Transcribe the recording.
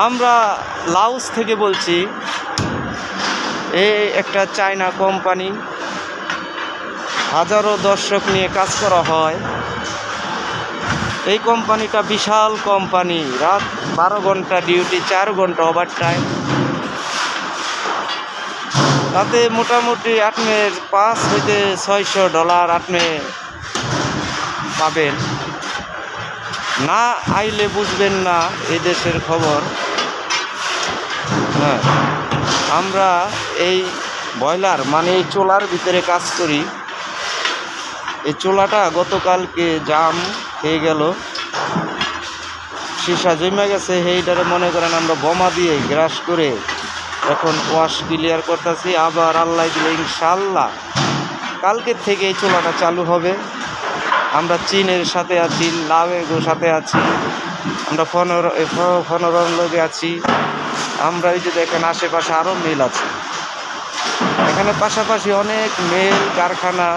আমরা লাউস থেকে বলছি। এই একটা চায়না কোম্পানি, হাজারো দর্শক নিয়ে কাজ করা হয়। এই কোম্পানিটা বিশাল কোম্পানি, রাত 12 ঘন্টা ডিউটি, 4 ঘন্টা ওভার টাইম। তাতে মোটামুটি আপনি $500 থেকে $600 আপনি পাবেন। না আইলে বুঝবেন না এই দেশের খবর। হ্যাঁ, আমরা এই বয়লার মানে এই চোলার ভিতরে কাজ করি। এই চোলাটা গতকালকে জাম হয়ে গেল, সীসা জমে গেছে। সেইটারে মনে করেন আমরা বোমা দিয়ে গ্রাস করে এখন ওয়াশ ক্লিয়ার করতেছি। আবার আল্লাহ দিলে ইনশাল্লাহ কালকের থেকে এই চোলাটা চালু হবে। আমরা চীনের সাথে আছি, লাভের সাথে আছি, আমরা ফনরম লগে আছি। আমরা এই যে দেখেন আশেপাশে আরও মিল আছে। এখানে পাশাপাশি অনেক মিল কারখানা